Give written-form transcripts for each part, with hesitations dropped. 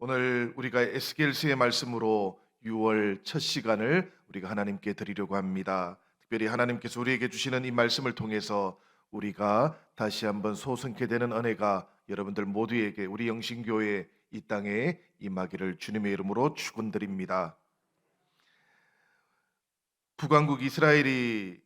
오늘 우리가 에스겔서의 말씀으로 6월 첫 시간을 우리가 하나님께 드리려고 합니다. 특별히 하나님께서 우리에게 주시는 이 말씀을 통해서 우리가 다시 한번 소성케 되는 은혜가 여러분들 모두에게 우리 영신교회 이 땅에 임하기를 주님의 이름으로 축원드립니다. 북왕국 이스라엘이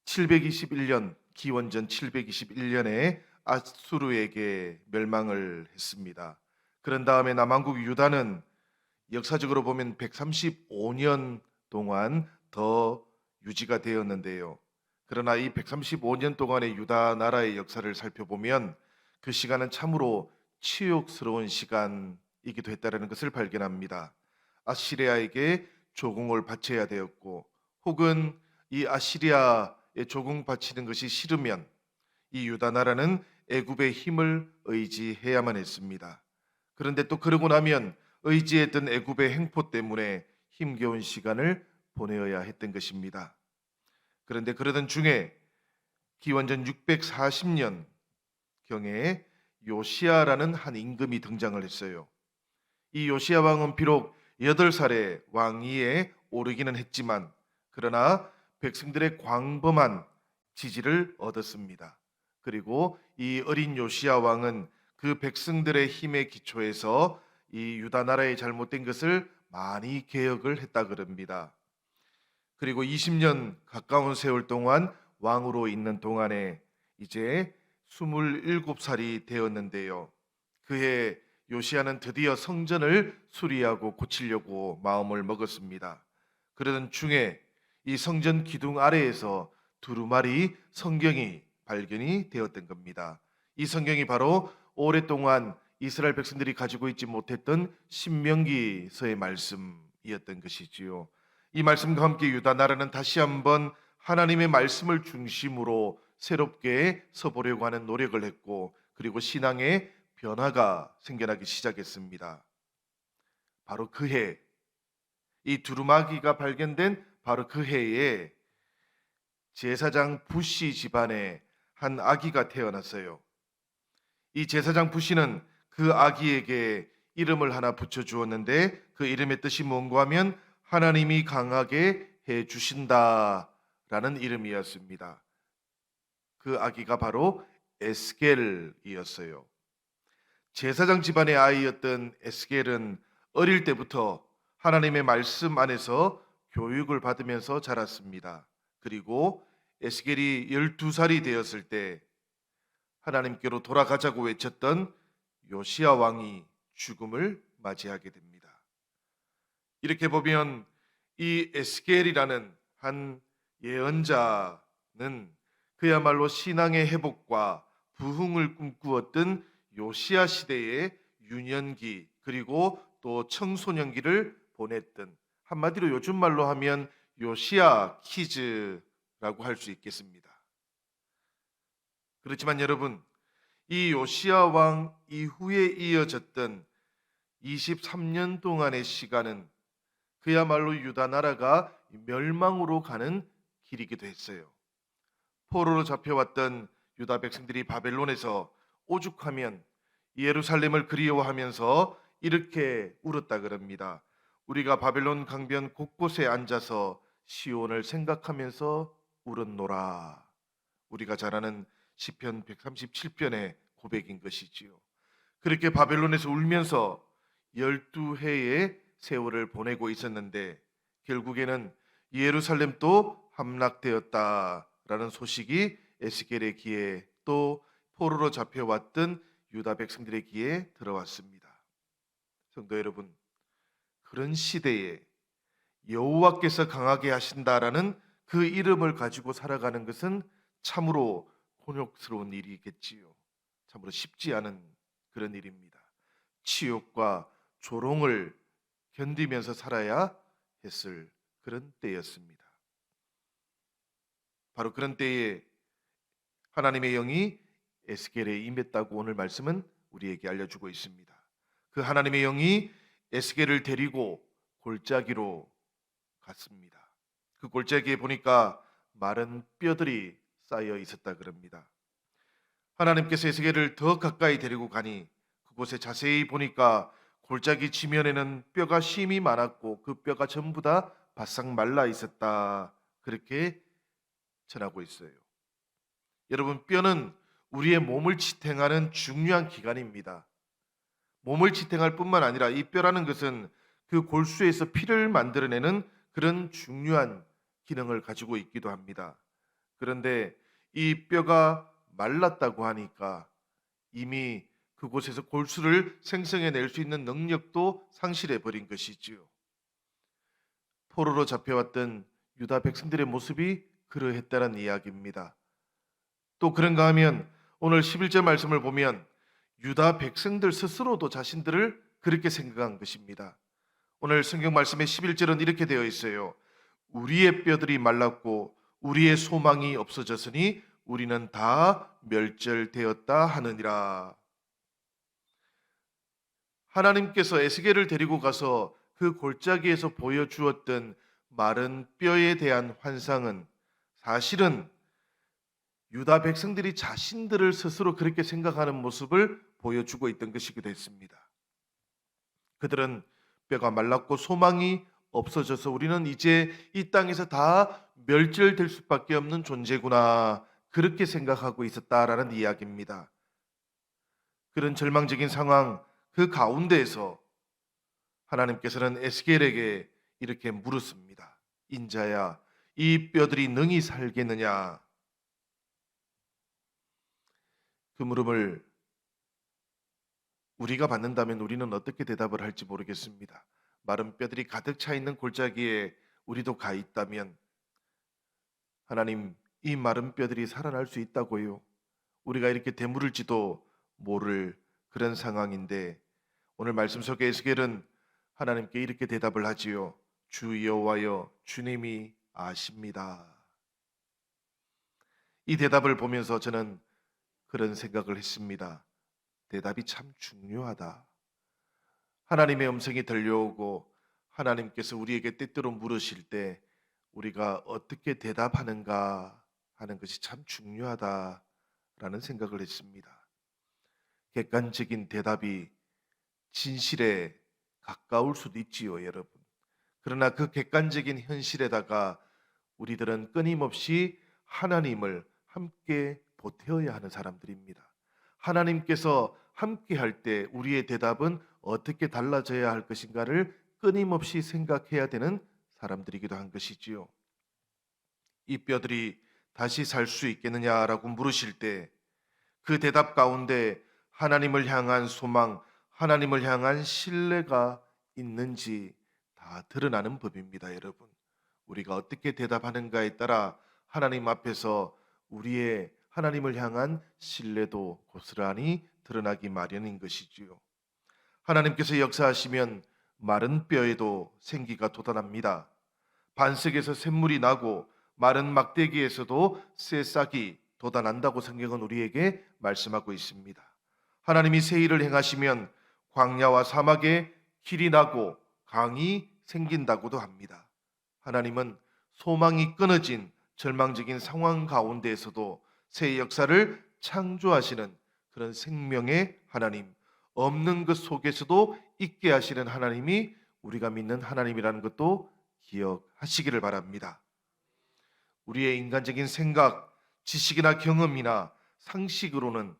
721년 기원전 721년에 아수르에게 멸망을 했습니다. 그런 다음에 남왕국 유다는 역사적으로 보면 135년 동안 더 유지가 되었는데요. 그러나 이 135년 동안의 유다 나라의 역사를 살펴보면 그 시간은 참으로 치욕스러운 시간이기도 했다는 것을 발견합니다. 아시리아에게 조공을 바쳐야 되었고, 혹은 이 아시리아에 조공 바치는 것이 싫으면 이 유다 나라는 애굽의 힘을 의지해야만 했습니다. 그런데 또 그러고 나면 의지했던 애굽의 행포 때문에 힘겨운 시간을 보내어야 했던 것입니다. 그런데 그러던 중에 기원전 640년 경에 요시야라는 한 임금이 등장을 했어요. 이 요시야 왕은 비록 8살의 왕위에 오르기는 했지만 그러나 백성들의 광범한 지지를 얻었습니다. 그리고 이 어린 요시야 왕은 그 백성들의 힘에 기초해서 이 유다 나라의 잘못된 것을 많이 개혁을 했다 그럽니다. 그리고 20년 가까운 세월 동안 왕으로 있는 동안에 이제 27살이 되었는데요. 그해 요시야는 드디어 성전을 수리하고 고치려고 마음을 먹었습니다. 그러던 중에 이 성전 기둥 아래에서 두루마리 성경이 발견이 되었던 겁니다. 이 성경이 바로 오랫동안 이스라엘 백성들이 가지고 있지 못했던 신명기서의 말씀이었던 것이지요. 이 말씀과 함께 유다 나라는 다시 한번 하나님의 말씀을 중심으로 새롭게 서보려고 하는 노력을 했고, 그리고 신앙의 변화가 생겨나기 시작했습니다. 바로 그 해, 이 두루마기가 발견된 바로 그 해에 제사장 부시 집안에 한 아기가 태어났어요. 이 제사장 부시는 그 아기에게 이름을 하나 붙여 주었는데 그 이름의 뜻이 뭔가 하면 하나님이 강하게 해 주신다라는 이름이었습니다. 그 아기가 바로 에스겔이었어요. 제사장 집안의 아이였던 에스겔은 어릴 때부터 하나님의 말씀 안에서 교육을 받으면서 자랐습니다. 그리고 에스겔이 12살이 되었을 때 하나님께로 돌아가자고 외쳤던 요시야 왕이 죽음을 맞이하게 됩니다. 이렇게 보면 이 에스겔이라는 한 예언자는 그야말로 신앙의 회복과 부흥을 꿈꾸었던 요시야 시대의 유년기, 그리고 또 청소년기를 보냈던, 한마디로 요즘 말로 하면 요시야 키즈라고 할 수 있겠습니다. 그렇지만 여러분, 이 요시야 왕 이후에 이어졌던 23년 동안의 시간은 그야말로 유다 나라가 멸망으로 가는 길이기도 했어요. 포로로 잡혀왔던 유다 백성들이 바벨론에서 오죽하면 예루살렘을 그리워하면서 이렇게 울었다 그럽니다. 우리가 바벨론 강변 곳곳에 앉아서 시온을 생각하면서 울었노라. 우리가 잘 아는 시편 137편의 고백인 것이지요. 그렇게 바벨론에서 울면서 12해의 세월을 보내고 있었는데 결국에는 예루살렘도 함락되었다라는 소식이 에스겔의 귀에, 또 포로로 잡혀왔던 유다 백성들의 귀에 들어왔습니다. 성도 여러분, 그런 시대에 여호와께서 강하게 하신다라는 그 이름을 가지고 살아가는 것은 참으로 곤욕스러운 일이겠지요. 참으로 쉽지 않은 그런 일입니다. 치욕과 조롱을 견디면서 살아야 했을 그런 때였습니다. 바로 그런 때에 하나님의 영이 에스겔에 임했다고 오늘 말씀은 우리에게 알려주고 있습니다. 그 하나님의 영이 에스겔을 데리고 골짜기로 갔습니다. 그 골짜기에 보니까 마른 뼈들이 쌓여 있었다 그럽니다. 하나님께서 에스겔을 더 가까이 데리고 가니 그곳에 자세히 보니까 골짜기 지면에는 뼈가 심이 많았고 그 뼈가 전부 다 바싹 말라 있었다. 그렇게 전하고 있어요. 여러분, 뼈는 우리의 몸을 지탱하는 중요한 기관입니다. 몸을 지탱할 뿐만 아니라 이 뼈라는 것은 그 골수에서 피를 만들어내는 그런 중요한 기능을 가지고 있기도 합니다. 그런데 이 뼈가 말랐다고 하니까 이미 그곳에서 골수를 생성해낼 수 있는 능력도 상실해 버린 것이지요. 포로로 잡혀왔던 유다 백성들의 모습이 그러했다는 이야기입니다. 또 그런가 하면 오늘 11절 말씀을 보면 유다 백성들 스스로도 자신들을 그렇게 생각한 것입니다. 오늘 성경 말씀의 11절은 이렇게 되어 있어요. 우리의 뼈들이 말랐고 우리의 소망이 없어졌으니 우리는 다 멸절되었다 하느니라. 하나님께서 에스겔을 데리고 가서 그 골짜기에서 보여주었던 마른 뼈에 대한 환상은 사실은 유다 백성들이 자신들을 스스로 그렇게 생각하는 모습을 보여주고 있던 것이기도 했습니다. 그들은 뼈가 말랐고 소망이 없어져서 우리는 이제 이 땅에서 다 멸절될 수밖에 없는 존재구나, 그렇게 생각하고 있었다라는 이야기입니다. 그런 절망적인 상황 그 가운데에서 하나님께서는 에스겔에게 이렇게 물었습니다. 인자야, 이 뼈들이 능히 살겠느냐? 그 물음을 우리가 받는다면 우리는 어떻게 대답을 할지 모르겠습니다. 마른 뼈들이 가득 차 있는 골짜기에 우리도 가 있다면, 하나님, 이 마른 뼈들이 살아날 수 있다고요? 우리가 이렇게 되물을지도 모를 그런 상황인데, 오늘 말씀 속에 에스겔은 하나님께 이렇게 대답을 하지요. 주 여호와여, 주님이 아십니다. 이 대답을 보면서 저는 그런 생각을 했습니다. 대답이 참 중요하다. 하나님의 음성이 들려오고 하나님께서 우리에게 때때로 물으실 때 우리가 어떻게 대답하는가 하는 것이 참 중요하다라는 생각을 했습니다. 객관적인 대답이 진실에 가까울 수도 있지요, 여러분. 그러나 그 객관적인 현실에다가 우리들은 끊임없이 하나님을 함께 보태어야 하는 사람들입니다. 하나님께서 함께 할 때 우리의 대답은 어떻게 달라져야 할 것인가를 끊임없이 생각해야 되는 사람들이기도 한 것이지요. 이 뼈들이 다시 살 수 있겠느냐라고 물으실 때 그 대답 가운데 하나님을 향한 소망, 하나님을 향한 신뢰가 있는지 다 드러나는 법입니다, 여러분. 우리가 어떻게 대답하는가에 따라 하나님 앞에서 우리의 하나님을 향한 신뢰도 고스란히 드러나기 마련인 것이지요. 하나님께서 역사하시면 마른 뼈에도 생기가 돋아납니다. 반석에서 샘물이 나고 마른 막대기에서도 새싹이 돋아난다고 성경은 우리에게 말씀하고 있습니다. 하나님이 새 일을 행하시면 광야와 사막에 길이 나고 강이 생긴다고도 합니다. 하나님은 소망이 끊어진 절망적인 상황 가운데에서도 새 역사를 창조하시는 그런 생명의 하나님, 없는 것 속에서도 있게 하시는 하나님이 우리가 믿는 하나님이라는 것도 기억하시기를 바랍니다. 우리의 인간적인 생각, 지식이나 경험이나 상식으로는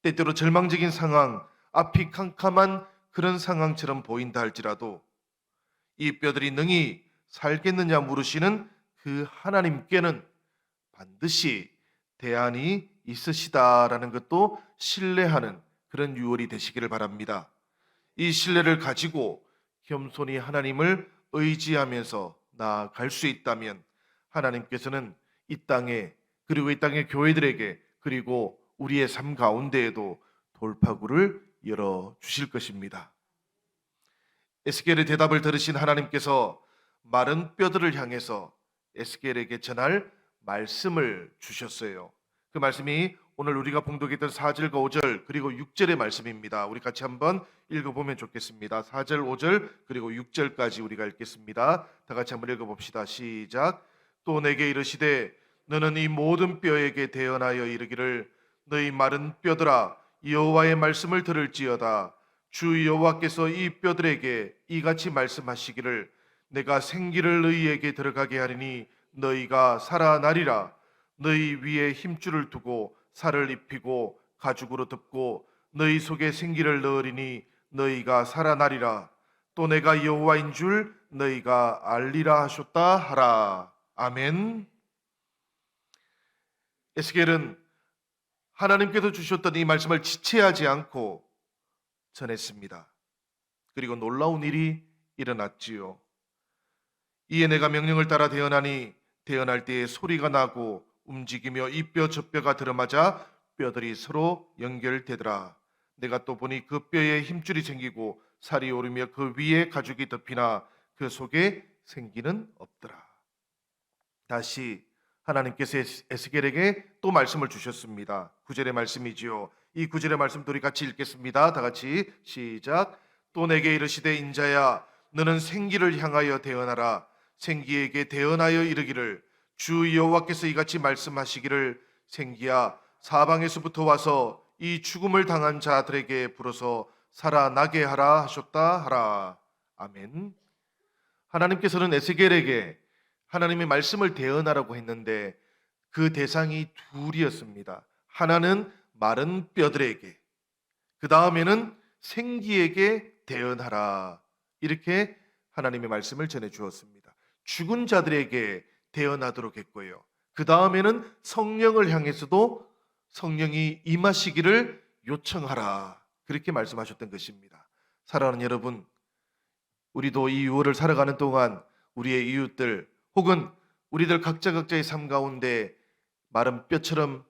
때때로 절망적인 상황, 앞이 캄캄한 그런 상황처럼 보인다 할지라도 이 뼈들이 능히 살겠느냐 물으시는 그 하나님께는 반드시 대안이 있으시다라는 것도 신뢰하는 그런 유월이 되시기를 바랍니다. 이 신뢰를 가지고 겸손히 하나님을 의지하면서 나아갈 수 있다면 하나님께서는 이 땅에, 그리고 이 땅의 교회들에게, 그리고 우리의 삶 가운데에도 돌파구를 열어 주실 것입니다. 에스겔의 대답을 들으신 하나님께서 마른 뼈들을 향해서 에스겔에게 전할 말씀을 주셨어요. 그 말씀이 오늘 우리가 봉독했던 4절과 5절 그리고 6절의 말씀입니다. 우리 같이 한번 읽어보면 좋겠습니다. 4절, 5절 그리고 6절까지 우리가 읽겠습니다. 다 같이 한번 읽어봅시다. 시작. 또 내게 이르시되 너는 이 모든 뼈에게 대언하여 이르기를 너희 마른 뼈들아 여호와의 말씀을 들을지어다. 주 여호와께서 이 뼈들에게 이같이 말씀하시기를 내가 생기를 너희에게 들어가게 하리니 너희가 살아나리라. 너희 위에 힘줄을 두고 살을 입히고 가죽으로 덮고 너희 속에 생기를 넣으리니 너희가 살아나리라. 또 내가 여호와인 줄 너희가 알리라 하셨다 하라. 아멘. 에스겔은 하나님께서 주셨던 이 말씀을 지체하지 않고 전했습니다. 그리고 놀라운 일이 일어났지요. 이에 내가 명령을 따라 대언하니 대언할 때에 소리가 나고 움직이며 이 뼈 저 뼈가 들어맞아 뼈들이 서로 연결되더라. 내가 또 보니 그 뼈에 힘줄이 생기고 살이 오르며 그 위에 가죽이 덮이나 그 속에 생기는 없더라. 다시 하나님께서 에스겔에게 또 말씀을 주셨습니다. 9절의 말씀이지요. 이 9절의 말씀도 우리 같이 읽겠습니다. 다 같이 시작. 또 내게 이르시되 인자야 너는 생기를 향하여 대언하라. 생기에게 대언하여 이르기를 주 여호와께서 이같이 말씀하시기를 생기야 사방에서부터 와서 이 죽음을 당한 자들에게 불어서 살아나게 하라 하셨다 하라. 아멘. 하나님께서는 에스겔에게 하나님의 말씀을 대언하라고 했는데 그 대상이 둘이었습니다. 하나는 마른 뼈들에게, 그 다음에는 생기에게 대언하라. 이렇게 하나님의 말씀을 전해 주었습니다. 죽은 자들에게 대언하도록 했고요. 그 다음에는 성령을 향해서도 성령이 임하시기를 요청하라. 그렇게 말씀하셨던 것입니다. 사랑하는 여러분, 우리도 이 6월을 살아가는 동안 우리의 이웃들 혹은 우리들 각자의 삶 가운데 마른 뼈처럼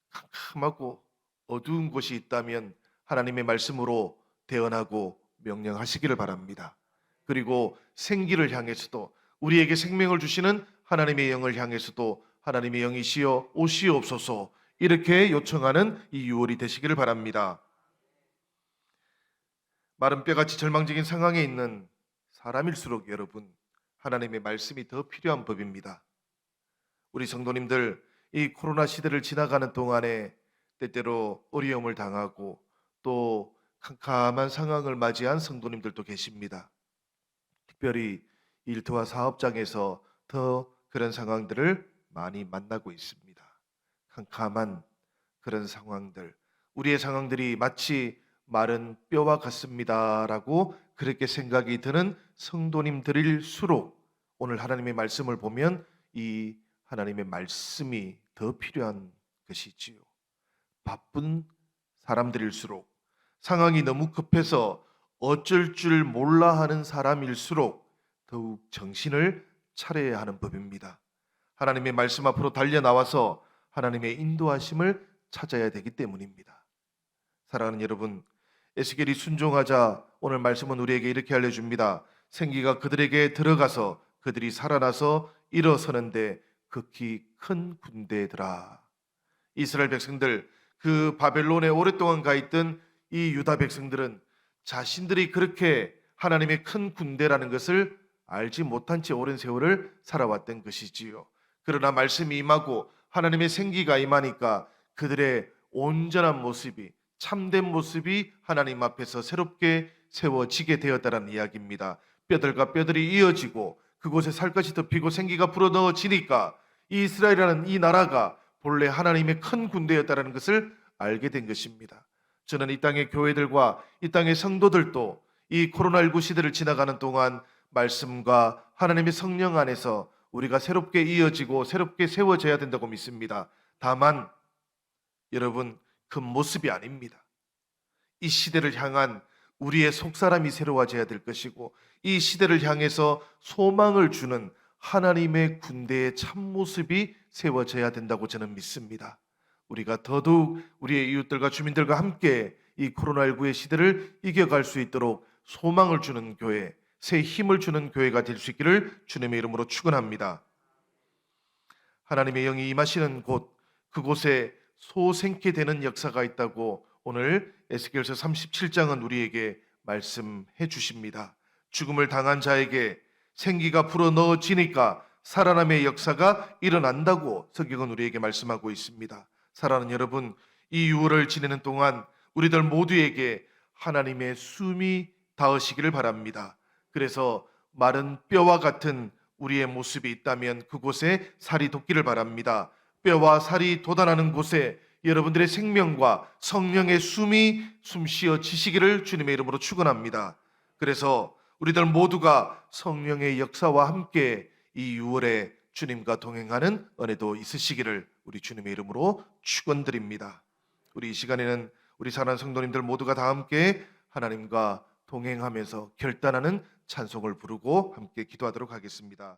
캄캄하고 어두운 곳이 있다면 하나님의 말씀으로 대언하고 명령하시기를 바랍니다. 그리고 생기를 향해서도 우리에게 생명을 주시는 하나님의 영을 향해서도 하나님의 영이시여 오시옵소서 이렇게 요청하는 이 6월이 되시기를 바랍니다. 마른 뼈같이 절망적인 상황에 있는 사람일수록 여러분 하나님의 말씀이 더 필요한 법입니다. 우리 성도님들 이 코로나 시대를 지나가는 동안에 때때로 어려움을 당하고 또 캄캄한 상황을 맞이한 성도님들도 계십니다. 특별히 일터와 사업장에서 더 그런 상황들을 많이 만나고 있습니다. 캄캄한 그런 상황들, 우리의 상황들이 마치 마른 뼈와 같습니다라고 그렇게 생각이 드는 성도님들일수록 오늘 하나님의 말씀을 보면 이 하나님의 말씀이 더 필요한 것이지요. 바쁜 사람들일수록 상황이 너무 급해서 어쩔 줄 몰라 하는 사람일수록 더욱 정신을 차려야 하는 법입니다. 하나님의 말씀 앞으로 달려나와서 하나님의 인도하심을 찾아야 되기 때문입니다. 사랑하는 여러분, 에스겔이 순종하자 오늘 말씀은 우리에게 이렇게 알려줍니다. 생기가 그들에게 들어가서 그들이 살아나서 일어서는데 극히 큰 군대더라. 이스라엘 백성들, 그 바벨론에 오랫동안 가 있던 이 유다 백성들은 자신들이 그렇게 하나님의 큰 군대라는 것을 알지 못한 채 오랜 세월을 살아왔던 것이지요. 그러나 말씀이 임하고 하나님의 생기가 임하니까 그들의 온전한 모습이, 참된 모습이 하나님 앞에서 새롭게 세워지게 되었다는 이야기입니다. 뼈들과 뼈들이 이어지고 그곳에 살갗이 덮이고 생기가 불어넣어지니까 이스라엘이라는 이 나라가 본래 하나님의 큰 군대였다는 것을 알게 된 것입니다. 저는 이 땅의 교회들과 이 땅의 성도들도 이 코로나19 시대를 지나가는 동안 말씀과 하나님의 성령 안에서 우리가 새롭게 이어지고 새롭게 세워져야 된다고 믿습니다. 다만 여러분, 그 모습이 아닙니다. 이 시대를 향한 우리의 속사람이 새로워져야 될 것이고 이 시대를 향해서 소망을 주는 하나님의 군대의 참모습이 세워져야 된다고 저는 믿습니다. 우리가 더더욱 우리의 이웃들과 주민들과 함께 이 코로나19의 시대를 이겨갈 수 있도록 소망을 주는 교회, 새 힘을 주는 교회가 될 수 있기를 주님의 이름으로 축원합니다. 하나님의 영이 임하시는 곳, 그곳에 소생케 되는 역사가 있다고 오늘 에스겔서 37장은 우리에게 말씀해 주십니다. 죽음을 당한 자에게 생기가 불어넣어지니까 살아남의 역사가 일어난다고 성경은 우리에게 말씀하고 있습니다. 사랑하는 여러분, 이 6월을 지내는 동안 우리들 모두에게 하나님의 숨이 닿으시기를 바랍니다. 그래서 마른 뼈와 같은 우리의 모습이 있다면 그곳에 살이 돋기를 바랍니다. 뼈와 살이 돋아나는 곳에 여러분들의 생명과 성령의 숨이 숨쉬어지시기를 주님의 이름으로 축원합니다. 그래서 우리들 모두가 성령의 역사와 함께 이 6월에 주님과 동행하는 은혜도 있으시기를 우리 주님의 이름으로 축원드립니다. 우리 이 시간에는 우리 사랑하는 성도님들 모두가 다 함께 하나님과 동행하면서 결단하는 찬송을 부르고 함께 기도하도록 하겠습니다.